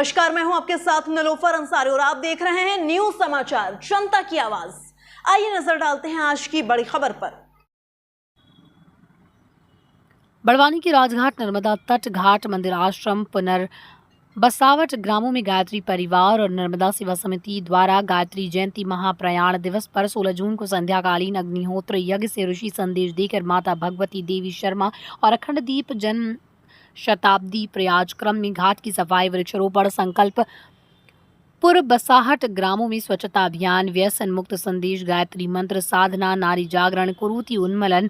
नमस्कार, मैं हूं आपके साथ निलोफर अंसारी और आप देख रहे हैं न्यूज समाचार जनता की आवाज। आइए नजर डालते हैं आज की बड़ी खबर पर। बड़वानी के राजघाट नर्मदा तट घाट मंदिर आश्रम पुनर्बसावट ग्रामों में गायत्री परिवार और नर्मदा सेवा समिति द्वारा गायत्री जयंती महाप्रयाण दिवस पर 16 जून को संध्याकालीन अग्निहोत्र यज्ञ से ऋषि संदेश देकर माता भगवती देवी शर्मा और अखंड दीप जन्म शताब्दी प्रयाज क्रम में घाट की सफाई, वृक्षारोपण, संकल्प पुरबसाहट ग्रामों में स्वच्छता अभियान, व्यसन मुक्त संदेश, गायत्री मंत्र साधना, नारी जागरण, कुरूति उन्मूलन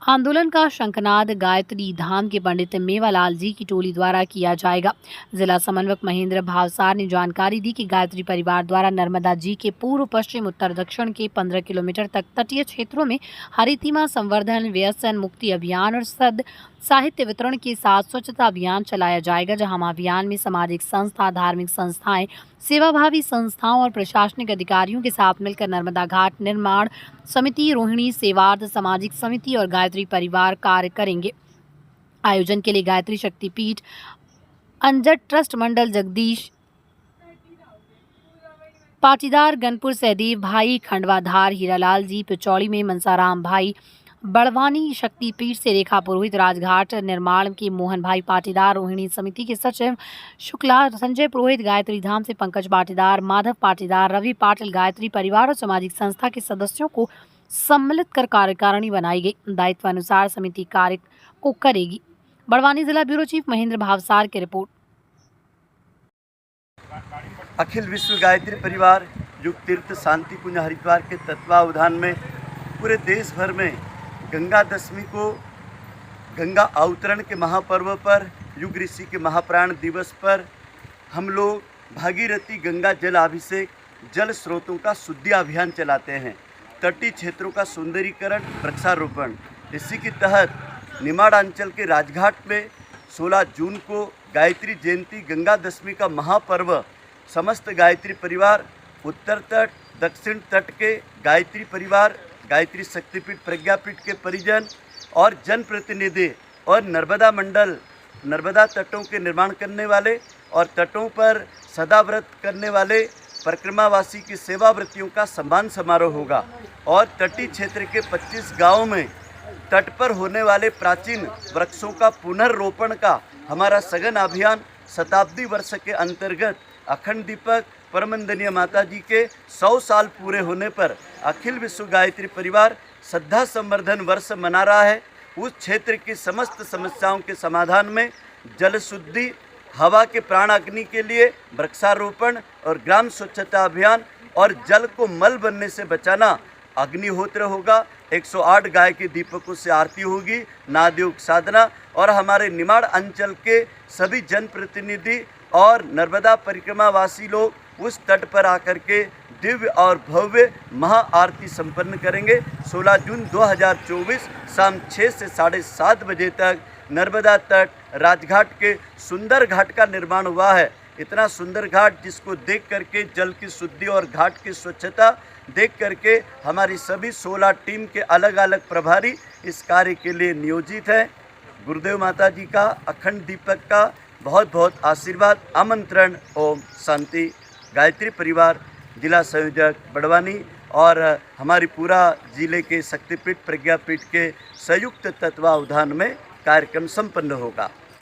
आंदोलन का शंखनाद गायत्री धाम के पंडित मेवालाल जी की टोली द्वारा किया जाएगा। जिला समन्वयक महेंद्र भावसार ने जानकारी दी कि गायत्री परिवार द्वारा नर्मदा जी के पूर्व, पश्चिम, उत्तर, दक्षिण के 15 किलोमीटर तक तटीय क्षेत्रों में हरितिमा संवर्धन, व्यसन मुक्ति अभियान और सद साहित्य वितरण के साथ स्वच्छता अभियान चलाया जाएगा, जहां अभियान में सामाजिक संस्था, धार्मिक संस्थाएं, सेवाभावी संस्थाओं और प्रशासनिक अधिकारियों के साथ मिलकर नर्मदा घाट निर्माण समिति, रोहिणी सेवार्थ सामाजिक समिति और गायत्री परिवार कार्य करेंगे। आयोजन के लिए गायत्री शक्तिपीठ, अंजट ट्रस्ट मंडल, जगदीश पाटीदार, गनपुर सहदेव भाई, खंडवाधार हीरालाल जी, पिचौड़ी में मनसाराम भाई, बड़वानी शक्तिपीठ से रेखा पुरोहित, राजघाट निर्माण के मोहन भाई पाटीदार, रोहिणी समिति के सचिव शुक्ला, संजय पुरोहित, गायत्री धाम से पंकज पाटीदार, माधव पाटीदार, रवि पाटिल, गायत्री परिवार और सामाजिक संस्था के सदस्यों को सम्मिलित कर कार्यकारिणी बनाई गई। दायित्व अनुसार समिति कार्य को करेगी। बड़वानी जिला ब्यूरो चीफ महेंद्र भावसार की रिपोर्ट। अखिल विश्व गायत्री परिवार युग तीर्थ शांति कुंज हरिद्वार के तत्वावधान में पूरे देश भर में गंगा दशमी को गंगा अवतरण के महापर्व पर, युग ऋषि के महाप्राण दिवस पर हम लोग भागीरथी गंगा जल अभिषेक, जल स्रोतों का शुद्धि अभियान चलाते हैं। तटीय क्षेत्रों का सुंदरीकरण, वृक्षारोपण। इसी के तहत निमाड़ अंचल के राजघाट में 16 जून को गायत्री जयंती गंगा दशमी का महापर्व समस्त गायत्री परिवार, उत्तर तट, दक्षिण तट के गायत्री परिवार, गायत्री शक्तिपीठ, प्रज्ञापीठ के परिजन और जनप्रतिनिधि और नर्मदा मंडल, नर्मदा तटों के निर्माण करने वाले और तटों पर सदाव्रत करने वाले परिक्रमावासी की सेवावृत्तियों का सम्मान समारोह होगा। और तटीय क्षेत्र के 25 गांवों में तट पर होने वाले प्राचीन वृक्षों का पुनर्रोपण का हमारा सघन अभियान शताब्दी वर्ष के अंतर्गत अखंड दीपक परमंदनीय माता जी के 100 साल पूरे होने पर अखिल विश्व गायत्री परिवार श्रद्धा संवर्धन वर्ष मना रहा है। उस क्षेत्र की समस्त समस्याओं के समाधान में जल शुद्धि, हवा के प्राण अग्नि के लिए वृक्षारोपण और ग्राम स्वच्छता अभियान और जल को मल बनने से बचाना अग्निहोत्र होगा। 108 गाय के दीपकों से आरती होगी, नादयोग साधना और हमारे निमाड़ अंचल के सभी जनप्रतिनिधि और नर्मदा परिक्रमावासी लोग उस तट पर आकर के दिव्य और भव्य महाआरती संपन्न करेंगे। 16 जून 2024 शाम 6 से 7:30 बजे तक नर्मदा तट राजघाट के सुंदर घाट का निर्माण हुआ है। इतना सुंदर घाट जिसको देख करके जल की शुद्धि और घाट की स्वच्छता देख करके हमारी सभी 16 टीम के अलग अलग प्रभारी इस कार्य के लिए नियोजित हैं। गुरुदेव माता जी का अखंड दीपक का बहुत बहुत आशीर्वाद, आमंत्रण। ओम शांति। गायत्री परिवार जिला संयोजक बड़वानी और हमारी पूरा जिले के शक्तिपीठ, प्रज्ञापीठ के संयुक्त तत्वावधान में कार्यक्रम संपन्न होगा।